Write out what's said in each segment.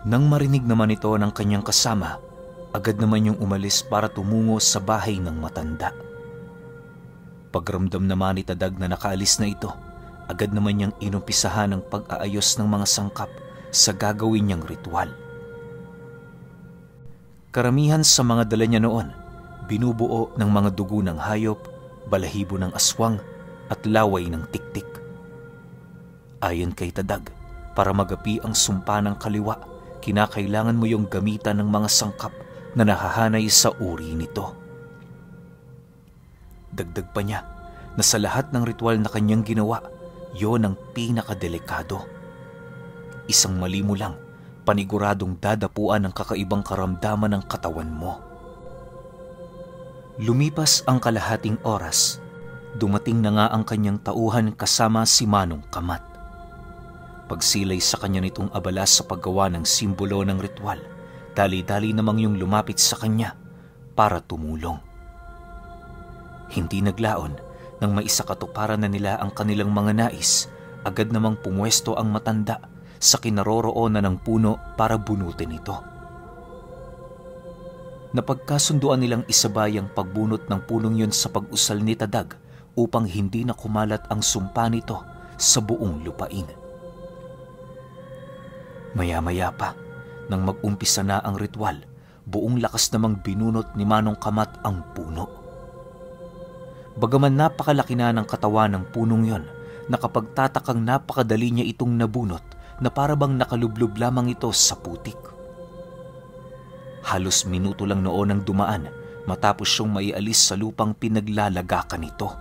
Nang marinig naman ito ng kanyang kasama, agad naman yung umalis para tumungo sa bahay ng matanda. Pagramdam naman ni Tadag na nakaalis na ito, agad naman niyang inumpisahan ang pag-aayos ng mga sangkap sa gagawin niyang ritual. Karamihan sa mga dala niya noon, binubuo ng mga dugo ng hayop, balahibo ng aswang at laway ng tiktik. Ayon kay Tadag, para magapi ang sumpa ng kaliwa, kinakailangan mo yung gamitan ng mga sangkap na nahahanay sa uri nito. Dagdag pa niya na sa lahat ng ritual na kanyang ginawa, yon ang pinakadelikado. Isang mali mo lang, paniguradong dadapuan ang kakaibang karamdaman ng katawan mo. Lumipas ang kalahating oras, dumating na nga ang kanyang tauhan kasama si Manong Kamat. Pagsilay sa kanya nitong abala sa paggawa ng simbolo ng ritual, dali-dali namang yung lumapit sa kanya para tumulong. Hindi naglaon nang maisakatuparan na nila ang kanilang mga nais, agad namang pumwesto ang matanda sa kinaroroonan ng puno para bunutin ito. Napagkasunduan nilang isabay ang pagbunot ng punong yun sa pag-usal ni Tadag upang hindi na kumalat ang sumpa nito sa buong lupain. Maya-maya pa, nang mag-umpisa na ang ritual, buong lakas namang binunot ni Manong Kamat ang puno. Bagaman napakalaki na ng katawan ng punong yon, nakapagtatakang napakadali niya itong nabunot na parabang nakalublob lamang ito sa putik. Halos minuto lang noon ang dumaan matapos siyang maialis sa lupang pinaglalagakan nito.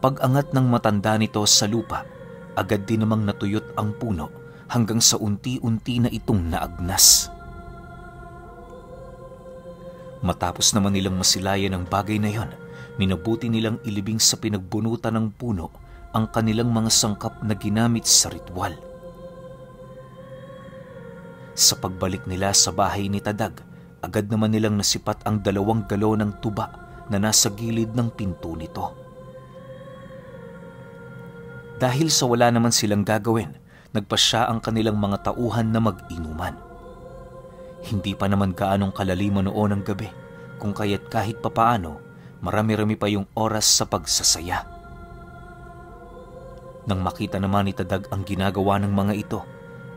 Pag-angat ng matanda nito sa lupa, agad din namang natuyot ang puno hanggang sa unti-unti na itong naagnas. Matapos naman nilang masilayan ang bagay na yon, minabuti nilang ilibing sa pinagbunutan ng puno ang kanilang mga sangkap na ginamit sa ritual. Sa pagbalik nila sa bahay ni Tadag, agad naman nilang nasipat ang 2 galon ng tuba na nasa gilid ng pinto nito. Dahil sa wala naman silang gagawin, nagpasya ang kanilang mga tauhan na mag-inuman. Hindi pa naman gaanong kalaliman noon ang gabi, kung kaya't kahit papaano, marami-rami pa yung oras sa pagsasaya. Nang makita naman ni Tadag ang ginagawa ng mga ito,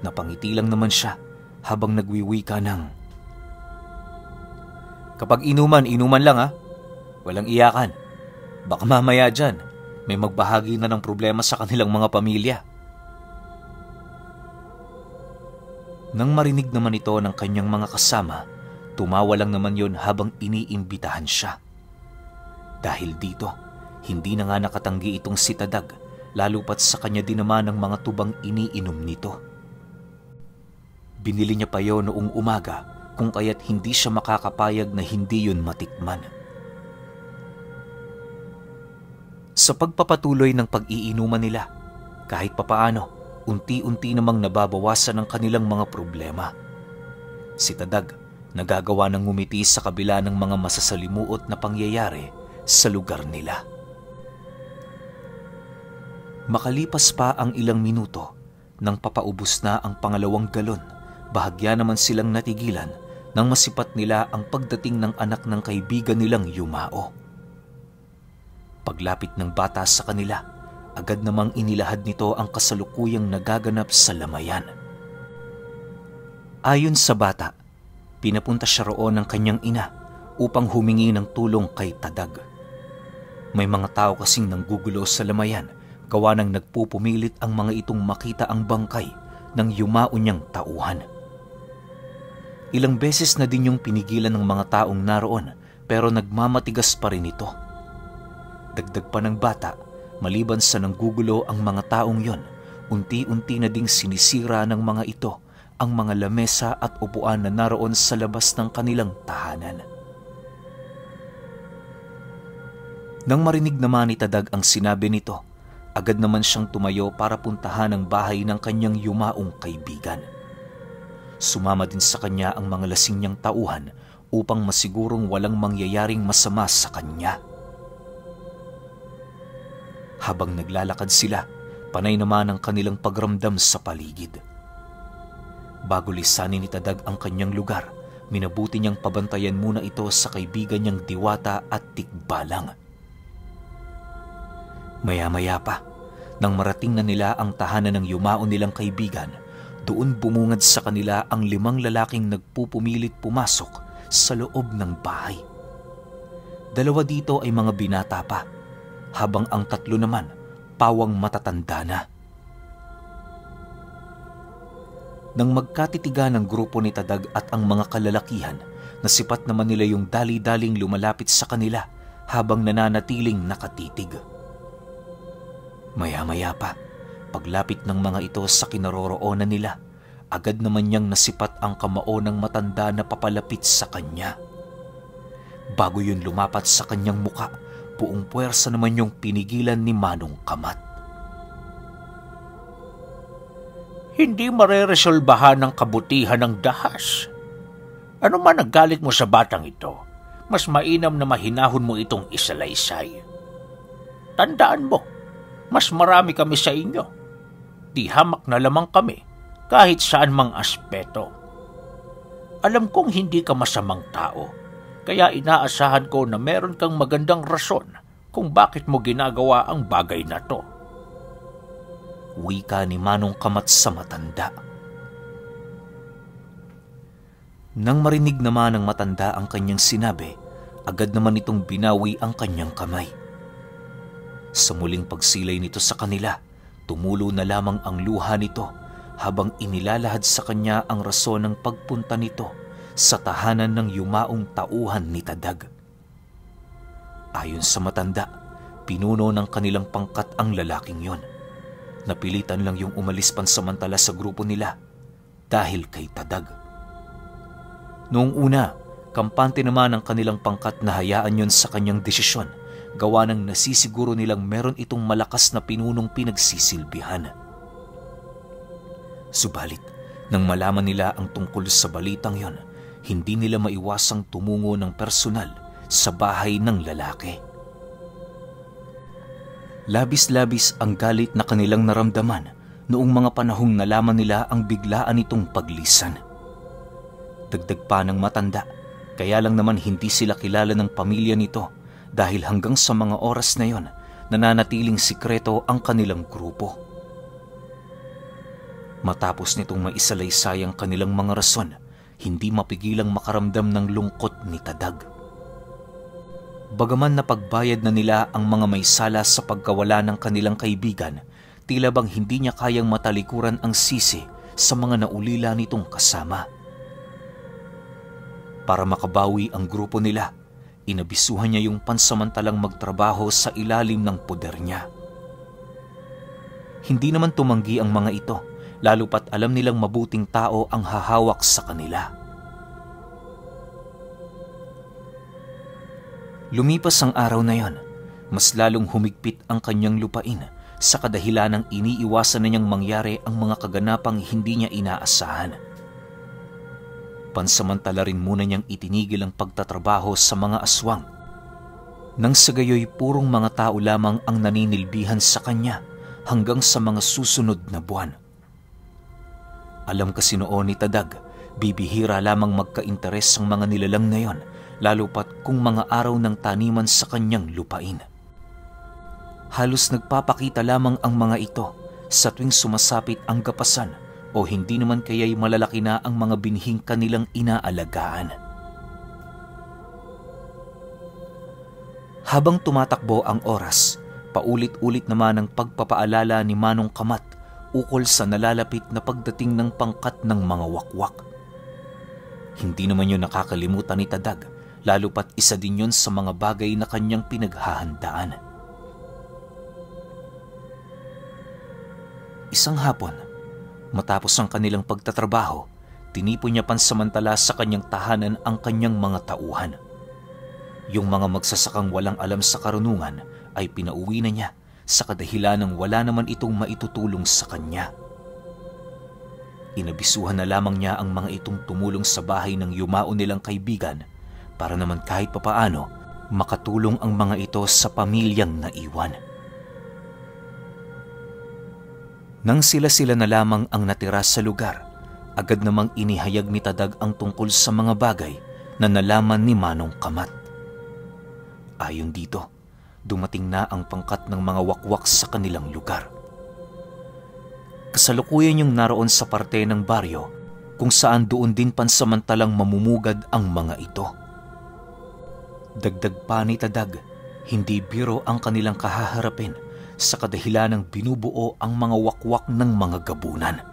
napangiti lang naman siya habang nagwiwika ng, "Kapag inuman, inuman lang ha. Walang iyakan. Baka mamaya dyan, may magbahagi na ng problema sa kanilang mga pamilya." Nang marinig naman ito ng kanyang mga kasama, tumawa lang naman yon habang iniimbitahan siya. Dahil dito, hindi na nga nakatanggi itong si Tadag, lalo pat sa kanya din naman ang mga tubang iniinom nito. Binili niya pa yon noong umaga, kung kaya't hindi siya makakapayag na hindi yon matikman. Sa pagpapatuloy ng pag-iinuman nila, kahit papaano, unti-unti namang nababawasan ang kanilang mga problema. Si Tadag nagagawa ng ngumiti sa kabila ng mga masasalimuot na pangyayari sa lugar nila. Makalipas pa ang ilang minuto, nang papaubos na ang 2 galon, bahagya naman silang natigilan nang masipat nila ang pagdating ng anak ng kaibigan nilang Yumao. Paglapit ng bata sa kanila, agad namang inilahad nito ang kasalukuyang nagaganap sa lamayan. Ayon sa bata, pinapunta siya roon ng kanyang ina upang humingi ng tulong kay Tadag. May mga tao kasing nanggugulo sa lamayan, gawa ng nagpupumilit ang mga itong makita ang bangkay ng Yumao niyang tauhan. Ilang beses na din yung pinigilan ng mga taong naroon, pero nagmamatigas pa rin ito. Dagdag pa ng bata, maliban sa nanggugulo ang mga taong yon, unti-unti na ding sinisira ng mga ito ang mga lamesa at upuan na naroon sa labas ng kanilang tahanan. Nang marinig naman ni Tadag ang sinabi nito, agad naman siyang tumayo para puntahan ang bahay ng kanyang Yumaong kaibigan. Sumama din sa kanya ang mga lasing niyang tauhan upang masigurong walang mangyayaring masama sa kanya. Habang naglalakad sila, panay naman ang kanilang pagramdam sa paligid. Bago lisanin ni Tadag ang kanyang lugar, minabuti niyang pabantayan muna ito sa kaibigan niyang Diwata at Tikbalang. Maya-maya pa, nang marating na nila ang tahanan ng yumaon nilang kaibigan, doon bumungad sa kanila ang 5 lalaking nagpupumilit pumasok sa loob ng bahay. 2 dito ay mga binata pa, habang ang 3 naman pawang matatanda na. Nang magkatitigan ng grupo ni Tadag at ang mga kalalakihan, nasipat naman nila yung dali-daling lumalapit sa kanila habang nananatiling nakatitig. Maya-maya pa, paglapit ng mga ito sa kinaroroonan nila, agad naman niyang nasipat ang kamao ng matanda na papalapit sa kanya. Bago yun lumapat sa kanyang muka, buong puwersa naman yung pinigilan ni Manong Kamat. Hindi mareresolbahan ng kabutihan ng dahas. Ano man naggalit mo sa batang ito, mas mainam na mahinahon mo itong isalaysay. Tandaan mo, mas marami kami sa inyo. Di hamak na lamang kami kahit saan mang aspeto. Alam kong hindi ka masamang tao, kaya inaasahan ko na meron kang magandang rason kung bakit mo ginagawa ang bagay na to. Wika ni Manong Kamat sa matanda. Nang marinig naman ng matanda ang kanyang sinabi, agad naman itong binawi ang kanyang kamay. Sa muling pagsilay nito sa kanila, tumulo na lamang ang luha nito habang inilalahad sa kanya ang rason ng pagpunta nito sa tahanan ng yumaong tauhan ni Tadag. Ayon sa matanda, pinuno ng kanilang pangkat ang lalaking yon. Napilitan lang yung umalis pansamantala sa grupo nila dahil kay Tadag. Noong una, kampante naman ang kanilang pangkat na hayaan yon sa kanyang desisyon, gawa ng nasisiguro nilang meron itong malakas na pinunong pinagsisilbihan. Subalit, nang malaman nila ang tungkol sa balitang yon, hindi nila maiwasang tumungo ng personal sa bahay ng lalaki. Labis-labis ang galit na kanilang naramdaman noong mga panahong nalaman nila ang biglaan nitong paglisan. Dagdag pa ng matanda, kaya lang naman hindi sila kilala ng pamilya nito dahil hanggang sa mga oras na yon, nananatiling sikreto ang kanilang grupo. Matapos nitong maisalaysay ang kanilang mga rason, hindi mapigilang makaramdam ng lungkot ni Tadag. Bagaman napagbayad na nila ang mga may sala sa pagkawala ng kanilang kaibigan, tila bang hindi niya kayang matalikuran ang sisi sa mga naulila nitong kasama. Para makabawi ang grupo nila, inabisuhan niya yung pansamantalang magtrabaho sa ilalim ng poder niya. Hindi naman tumanggi ang mga ito, lalo pat alam nilang mabuting tao ang hahawak sa kanila. Lumipas ang araw na yon, mas lalong humigpit ang kanyang lupain sa kadahilan ng iniiwasan na niyang mangyari ang mga kaganapang hindi niya inaasahan. Pansamantala rin muna niyang itinigil ang pagtatrabaho sa mga aswang. Nang sa gayoy purong mga tao lamang ang naninilbihan sa kanya hanggang sa mga susunod na buwan. Alam kasi noon ni Tadag, bibihira lamang magka-interes ang mga nilalang na yon, lalo pat kung mga araw ng taniman sa kanyang lupain. Halos nagpapakita lamang ang mga ito sa tuwing sumasapit ang gapasan o hindi naman kaya'y malalaki na ang mga binhing kanilang inaalagaan. Habang tumatakbo ang oras, paulit-ulit naman ang pagpapaalala ni Manong Kamat ukol sa nalalapit na pagdating ng pangkat ng mga wakwak. Hindi naman yun nakakalimutan ni Tadag, lalo pat isa din yun sa mga bagay na kanyang pinaghahandaan. Isang hapon, matapos ang kanilang pagtatrabaho, tinipon niya pansamantala sa kanyang tahanan ang kanyang mga tauhan. Yung mga magsasakang walang alam sa karunungan ay pinauwi na niya sa kadahilan ng wala naman itong maitutulong sa kanya. Inabisuhan na lamang niya ang mga itong tumulong sa bahay ng yumao nilang kaibigan para naman kahit papaano makatulong ang mga ito sa pamilyang naiwan. Nang sila-sila na lamang ang natira sa lugar, agad namang inihayag ni Tadag ang tungkol sa mga bagay na nalaman ni Manong Kamat. Ayon dito, dumating na ang pangkat ng mga wakwak sa kanilang lugar. Kasalukuyan yung naroon sa parte ng baryo kung saan doon din pansamantalang mamumugad ang mga ito. Dagdag pa ni Tadag, hindi biro ang kanilang kahaharapin sa kadahilan ng binubuo ang mga wakwak ng mga gabunan.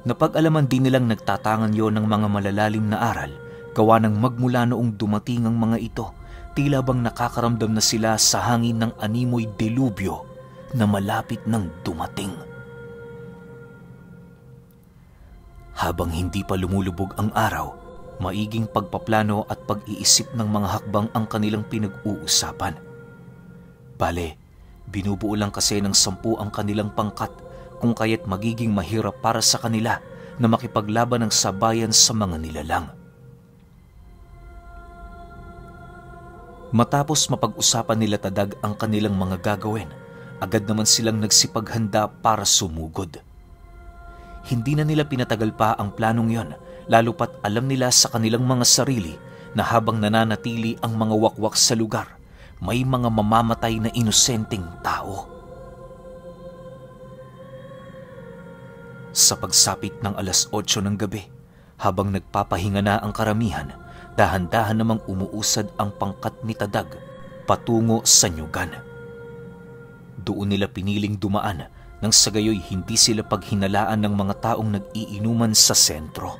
Napag-alaman din nilang nagtatangan yon ng mga malalalim na aral gawa ng magmula noong dumating ang mga ito, tila bang nakakaramdam na sila sa hangin ng animoy delubyo na malapit nang dumating. Habang hindi pa lumulubog ang araw, maiging pagpaplano at pag-iisip ng mga hakbang ang kanilang pinag-uusapan. Bale, binubuo lang kasi ng 10 ang kanilang pangkat kung kaya't magiging mahirap para sa kanila na makipaglaban ng sabayan sa mga nilalang. Matapos mapag-usapan nila Tadag ang kanilang mga gagawin, agad naman silang nagsipaghanda para sumugod. Hindi na nila pinatagal pa ang planong yon, lalo pat alam nila sa kanilang mga sarili na habang nananatili ang mga wakwak sa lugar, may mga mamamatay na inosenteng tao. Sa pagsapit ng 8:00 ng gabi, habang nagpapahinga na ang karamihan, dahan-dahan namang umuusad ang pangkat ni Tadag patungo sa nyugan. Doon nila piniling dumaan nang sa gayoy hindi sila paghinalaan ng mga taong nag-iinuman sa sentro.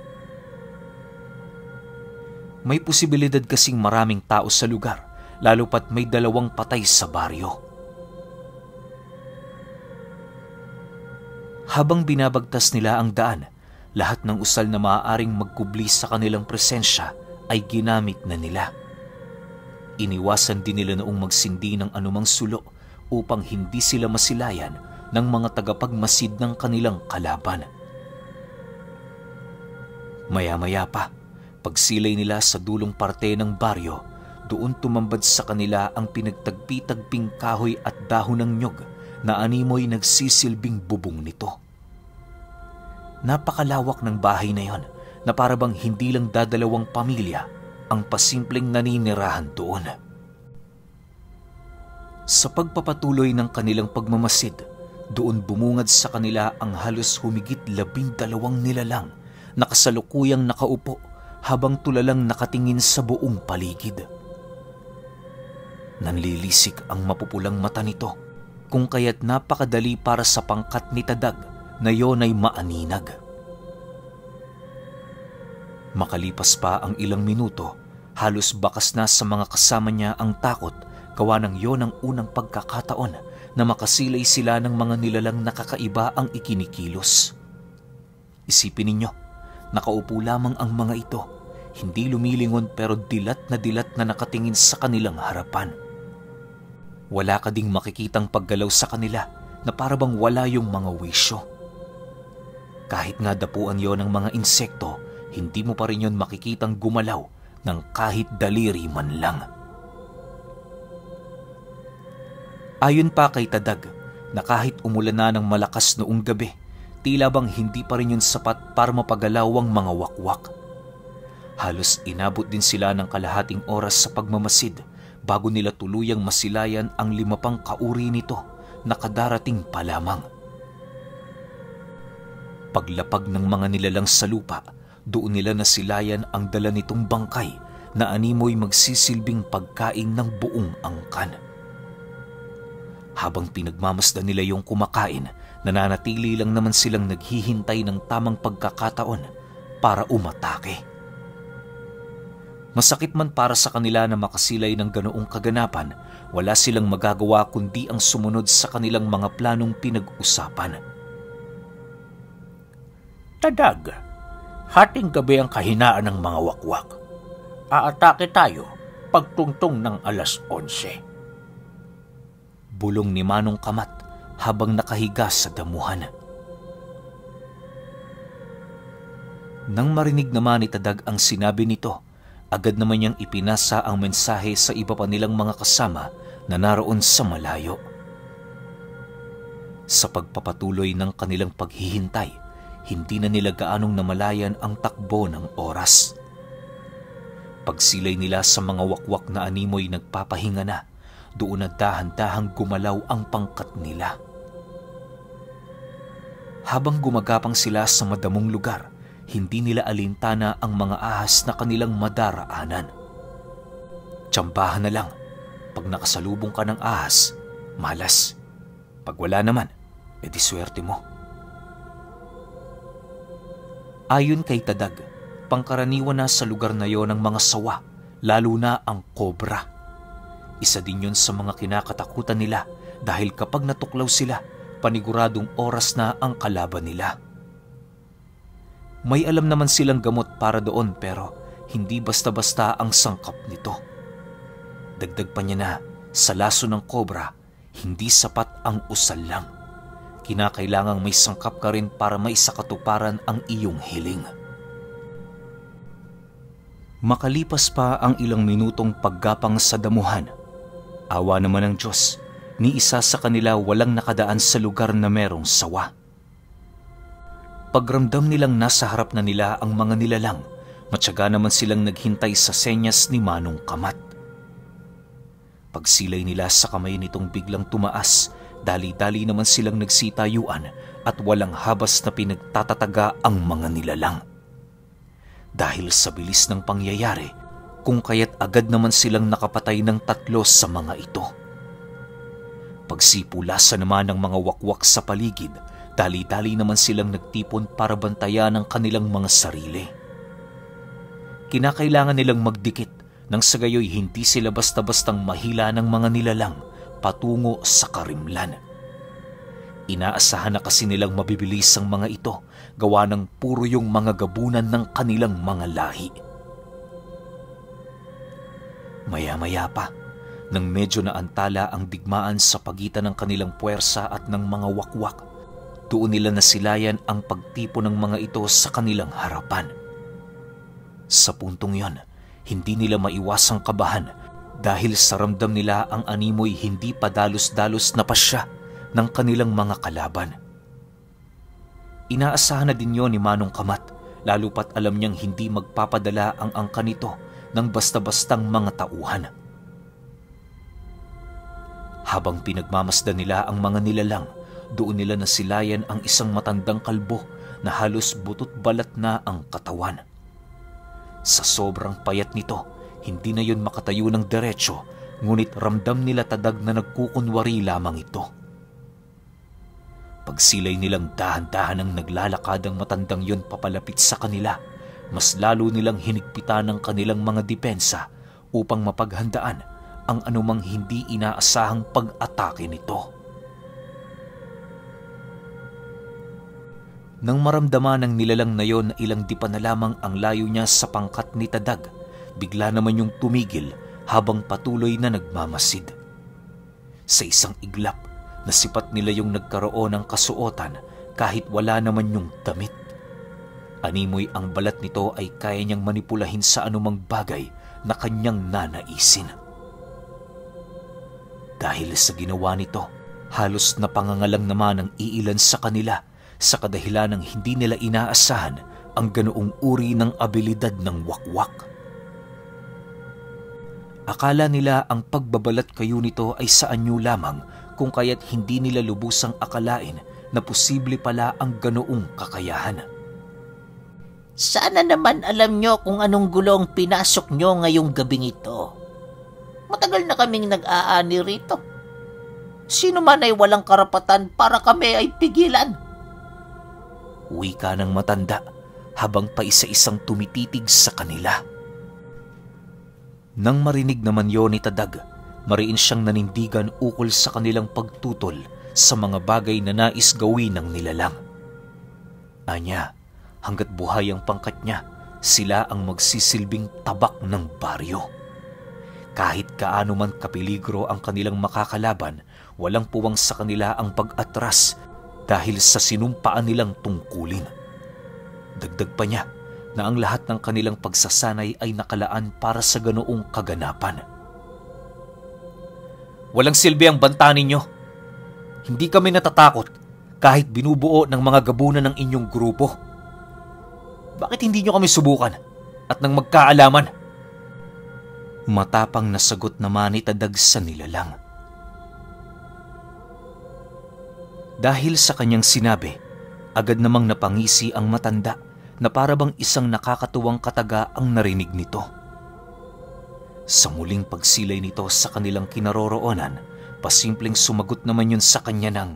May posibilidad kasing maraming tao sa lugar, lalo pat may 2 patay sa baryo. Habang binabagtas nila ang daan, lahat ng usal na maaaring magkubli sa kanilang presensya ay ginamit na nila. Iniwasan din nila noong magsindi ng anumang sulo upang hindi sila masilayan ng mga tagapagmasid ng kanilang kalaban. Maya-maya pa, pagsilay nila sa dulong parte ng baryo, doon tumambad sa kanila ang pinagtagpi-tagping kahoy at dahon ng nyog na animoy nagsisilbing bubong nito. Napakalawak ng bahay na yon na parabang hindi lang 2 pamilya ang pasimpleng naninirahan doon. Sa pagpapatuloy ng kanilang pagmamasid, doon bumungad sa kanila ang halos humigit 12 nilalang na kasalukuyang nakaupo habang tulalang nakatingin sa buong paligid. Nanlilisik ang mapupulang mata nito kung kaya't napakadali para sa pangkat ni Tadag na yon ay maaninag. Makalipas pa ang ilang minuto, halos bakas na sa mga kasama niya ang takot gawa ng yon ang unang pagkakataon na makasilay sila ng mga nilalang nakakaiba ang ikinikilos. Isipin ninyo, nakaupo lamang ang mga ito, hindi lumilingon pero dilat na nakatingin sa kanilang harapan. Wala ka ding makikitang paggalaw sa kanila na parabang wala yung mga wisyo. Kahit nga dapuan yon ng mga insekto, hindi mo pa rin yon makikitang gumalaw ng kahit daliri man lang. Ayon pa kay Tadag na kahit umulan na ng malakas noong gabi, tila bang hindi pa rin yun sapat para mapagalaw ang mga wakwak. Halos inabot din sila ng kalahating oras sa pagmamasid bago nila tuluyang masilayan ang 5 pang kauri nito na kadarating pa lamang. Paglapag ng mga nilalang sa lupa, doon nila nasilayan ang dala nitong bangkay na animoy magsisilbing pagkain ng buong angkan. Habang pinagmamasdan nila yung kumakain, nananatili lang naman silang naghihintay ng tamang pagkakataon para umatake. Masakit man para sa kanila na makasilay ng ganoong kaganapan, wala silang magagawa kundi ang sumunod sa kanilang mga planong pinag-usapan. Tadag, hating gabi ang kahinaan ng mga wakwak. Aatake tayo pagtungtong ng 11:00. Bulong ni Manong Kamat habang nakahiga sa damuhan. Nang marinig naman ni Tadag ang sinabi nito, agad naman niyang ipinasa ang mensahe sa iba pa nilang mga kasama na naroon sa malayo. Sa pagpapatuloy ng kanilang paghihintay, hindi na nila gaanong namalayan ang takbo ng oras. Pagsilay nila sa mga wakwak na animoy nagpapahinga na, doon na dahan-dahang gumalaw ang pangkat nila. Habang gumagapang sila sa madamong lugar, hindi nila alintana ang mga ahas na kanilang madaraanan. Tsambahan na lang, pag nakasalubong ka ng ahas, malas. Pag wala naman, edi swerte mo. Ayon kay Tadag, pangkaraniwan na sa lugar na yon ang mga sawa, lalo na ang kobra. Isa din yon sa mga kinakatakutan nila dahil kapag natuklaw sila, paniguradong oras na ang kalaban nila. May alam naman silang gamot para doon pero hindi basta-basta ang sangkap nito. Dagdag pa niya na sa laso ng kobra, hindi sapat ang usal lang. Kinakailangang may sangkap ka rin para maisakatuparan ang iyong hiling. Makalipas pa ang ilang minutong paggapang sa damuhan, awa naman ng Diyos, ni isa sa kanila walang nakadaan sa lugar na merong sawa. Pagramdam nilang nasa harap na nila ang mga nilalang, matyaga naman silang naghintay sa senyas ni Manong Kamat. Pagsilay nila sa kamay nitong biglang tumaas, dali-dali naman silang nagsitayuan at walang habas na pinagtatataga ang mga nilalang. Dahil sa bilis ng pangyayari, kung kaya't agad naman silang nakapatay ng 3 sa mga ito. Pagsipulasa naman ng mga wakwak sa paligid, dali-dali naman silang nagtipon para bantayan ang kanilang mga sarili. Kinakailangan nilang magdikit nang sa gayoy hindi sila basta-bastang mahila ng mga nilalang patungo sa karimlan. Inaasahan na kasi nilang mabibilis ang mga ito, gawa ng puro yung mga gabunan ng kanilang mga lahi. Maya-maya pa, nang medyo naantala ang digmaan sa pagitan ng kanilang puwersa at ng mga wakwak, doon nila nasilayan ang pagtipo ng mga ito sa kanilang harapan. Sa puntong yon, hindi nila maiwasang kabahan dahil sa ramdam nila ang animoy hindi pa dalos-dalos na pasya ng kanilang mga kalaban. Inaasahan na din yon ni Manong Kamat, lalo pat alam niyang hindi magpapadala ang angka nito ng basta-bastang mga tauhan. Habang pinagmamasdan nila ang mga nilalang, doon nila nasilayan ang isang matandang kalbo na halos butot balat na ang katawan. Sa sobrang payat nito, hindi na yun makatayo ng diretsyo, ngunit ramdam nila Tadag na nagkukunwari lamang ito. Pagsilay nilang dahan-dahan ang naglalakad ang matandang yun papalapit sa kanila, mas lalo nilang hinigpitan ang kanilang mga depensa upang mapaghandaan ang anumang hindi inaasahang pag-atake nito. Nang maramdaman ng nilalang na yon na ilang dipa na lamang ang layo niya sa pangkat ni Tadag, bigla naman yung tumigil habang patuloy na nagmamasid. Sa isang iglap, nasipat nila yung nagkaroon ng kasuotan kahit wala naman yung damit. Animoy ang balat nito ay kaya niyang manipulahin sa anumang bagay na kanyang nanaisin. Dahil sa ginawa nito, halos napangangalang naman ang iilan sa kanila sa kadahilan ng hindi nila inaasahan ang ganoong uri ng abilidad ng wakwak. Akala nila ang pagbabalat kayo nito ay sa anyo lamang, kung kaya't hindi nila lubusang akalain na posible pala ang ganoong kakayahan. Sana naman alam nyo kung anong gulong pinasok nyo ngayong gabing ito. Matagal na kaming nag-aani rito. Sino man ay walang karapatan para kami ay pigilan. Wika ng matanda habang paisa-isang tumititig sa kanila. Nang marinig naman yon ni Tadag, mariin siyang nanindigan ukol sa kanilang pagtutol sa mga bagay na nais gawin ng nilalang. Anya, hanggat buhay ang pangkat niya, sila ang magsisilbing tabak ng baryo. Kahit kaano man kapeligro ang kanilang makakalaban, walang puwang sa kanila ang pag-atras dahil sa sinumpaan nilang tungkulin. Dagdag pa niya na ang lahat ng kanilang pagsasanay ay nakalaan para sa ganoong kaganapan. Walang silbi ang banta ninyo. Hindi kami natatakot kahit binubuo ng mga gabunan ng inyong grupo. Bakit hindi nyo kami subukan at nang magkaalaman? Matapang na sagot naman ni Tadag sa nilalang. Dahil sa kanyang sinabi, agad namang napangisi ang matanda na para bang isang nakakatuwang kataga ang narinig nito. Sa muling pagsilay nito sa kanilang kinaroroonan, pasimpleng sumagot naman yun sa kanya ng,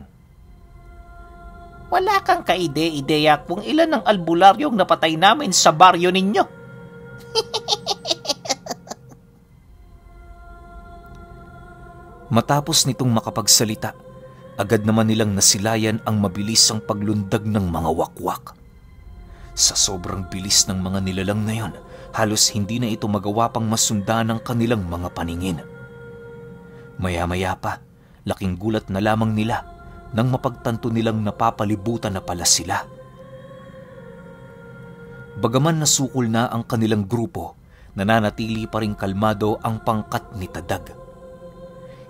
Wala kang kaide-ideya kung ilan ang albularyong napatay namin sa baryo ninyo. Matapos nitong makapagsalita, agad naman nilang nasilayan ang mabilisang paglundag ng mga wakwak. Sa sobrang bilis ng mga nilalang na yon, halos hindi na ito magawa pang masundan ng kanilang mga paningin. Maya-maya pa, laking gulat na lamang nila nang mapagtanto nilang napapalibutan na pala sila. Bagaman nasukol na ang kanilang grupo, nananatili pa ring kalmado ang pangkat ni Tadag.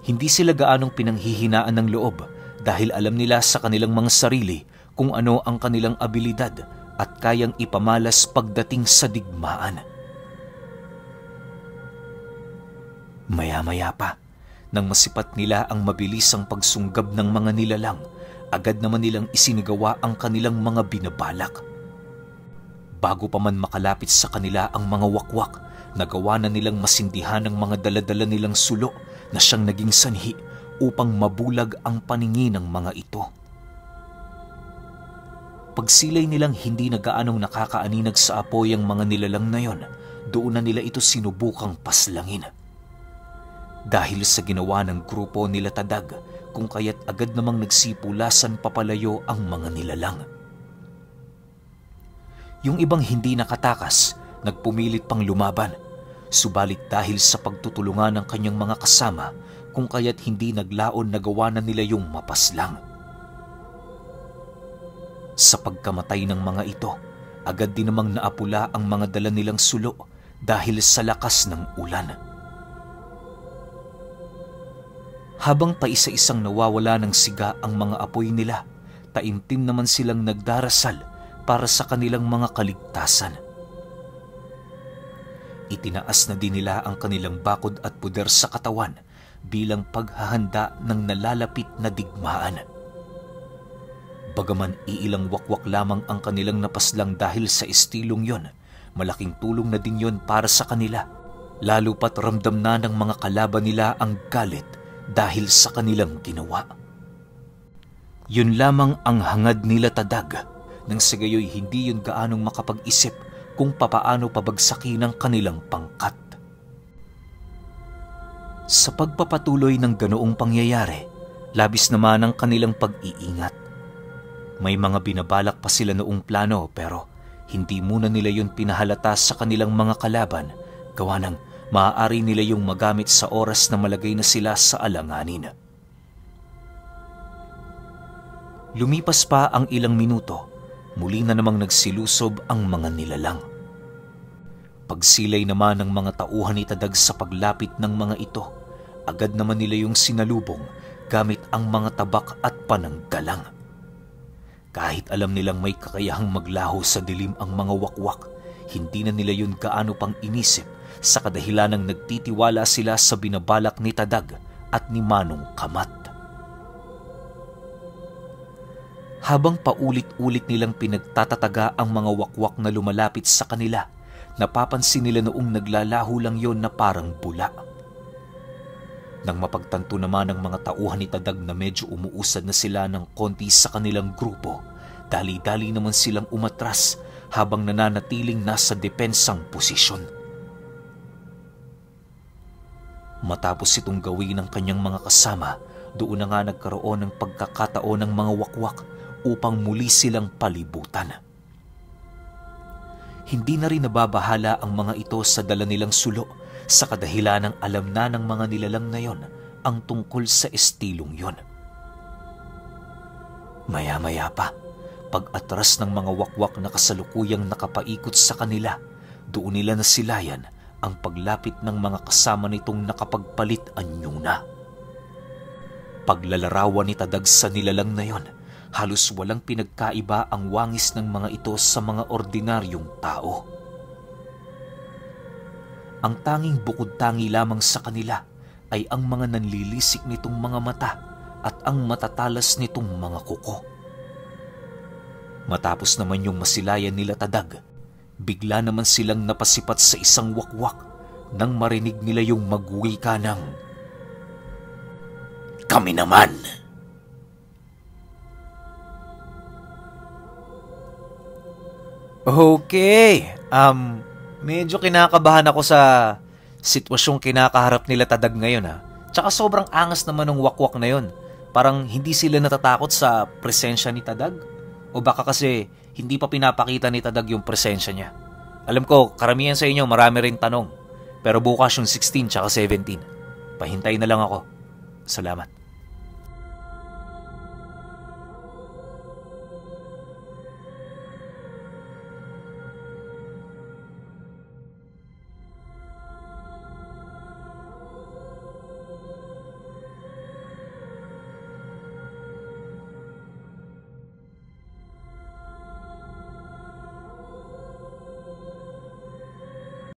Hindi sila gaanong pinanghihinaan ng loob dahil alam nila sa kanilang mga sarili kung ano ang kanilang abilidad at kayang ipamalas pagdating sa digmaan. Maya-maya pa, nang masipat nila ang mabilisang pagsunggab ng mga nilalang, agad naman nilang isinigawa ang kanilang mga binabalak. Bago pa man makalapit sa kanila ang mga wakwak, nagawa na nilang masindihan ang mga daladala nilang sulo na siyang naging sanhi upang mabulag ang paningin ng mga ito. Pagsilay nilang hindi na gaanong nakakaaninag sa apoy ang mga nilalang na yon, doon na nila ito sinubukang paslangin. Dahil sa ginawa ng grupo nila Tadag, kung kaya't agad namang nagsipulasan papalayo ang mga nilalang. Yung ibang hindi nakatakas, nagpumilit pang lumaban, subalit dahil sa pagtutulungan ng kanyang mga kasama, kung kaya't hindi naglaon na gawa na nila yung mapaslang. Sa pagkamatay ng mga ito, agad din namang naapula ang mga dala nilang sulo dahil sa lakas ng ulan. Habang paisa-isang nawawala ng siga ang mga apoy nila, taimtim naman silang nagdarasal para sa kanilang mga kaligtasan. Itinaas na din nila ang kanilang bakod at puder sa katawan bilang paghahanda ng nalalapit na digmaan. Bagaman iilang wakwak lamang ang kanilang napaslang dahil sa estilong yon, malaking tulong na din yon para sa kanila, lalo pat ramdam na ng mga kalaban nila ang galit dahil sa kanilang ginawa. Yun lamang ang hangad nila Tadag, nang sa gayoy hindi yun gaanong makapag-isip kung papaano pabagsakin ang kanilang pangkat. Sa pagpapatuloy ng ganoong pangyayari, labis naman ang kanilang pag-iingat. May mga binabalak pa sila noong plano pero hindi muna nila yun pinahalata sa kanilang mga kalaban, gawa ng maaari nila yung magamit sa oras na malagay na sila sa alanganin. Lumipas pa ang ilang minuto, muli na namang nagsilusob ang mga nilalang. Pagsilay naman ng mga tauhan ni Tadag sa paglapit ng mga ito, agad naman nila yung sinalubong gamit ang mga tabak at pananggalang. Kahit alam nilang may kakayahang maglaho sa dilim ang mga wakwak, hindi na nila yun gaano pang inisip sa kadahilanang nagtitiwala sila sa binabalak ni Tadag at ni Manong Kamat. Habang paulit-ulit nilang pinagtatataga ang mga wakwak na lumalapit sa kanila, napapansin nila noong naglalaho lang yon na parang bula. Nang mapagtanto naman ng mga tauhan ni Tadag na medyo umuusad na sila ng konti sa kanilang grupo, dali-dali naman silang umatras habang nananatiling nasa depensang posisyon. Matapos itong gawin ng kanyang mga kasama, doon na nga nagkaroon ng pagkakataon ng mga wakwak upang muli silang palibutan. Hindi na rin nababahala ang mga ito sa dala nilang sulo sa kadahilanang alam na ng mga nilalang na yon ang tungkol sa estilong yon. Maya-maya pa, pag-atras ng mga wakwak na kasalukuyang nakapaikot sa kanila, doon nila nasilayan ang paglapit ng mga kasama nitong nakapagpalit anyo na. Paglalarawan ni Tadag sa nilalang na yon, Halos walang pinagkaiba ang wangis ng mga ito sa mga ordinaryong tao. Ang tanging bukod-tangi lamang sa kanila ay ang mga nanlilisik nitong mga mata at ang matatalas nitong mga kuko. Matapos naman yung masilayan nila Tadag, bigla naman silang napasipat sa isang wakwak nang marinig nila yung magwika ng, "Kami naman!" Okay, medyo kinakabahan ako sa sitwasyong kinakaharap nila Tadag ngayon ha. Tsaka sobrang angas naman ng wakwak na yon. Parang hindi sila natatakot sa presensya ni Tadag. O baka kasi hindi pa pinapakita ni Tadag yung presensya niya. Alam ko, karamihan sa inyo marami rin tanong. Pero bukas yung 16 tsaka 17. Pahintay na lang ako. Salamat.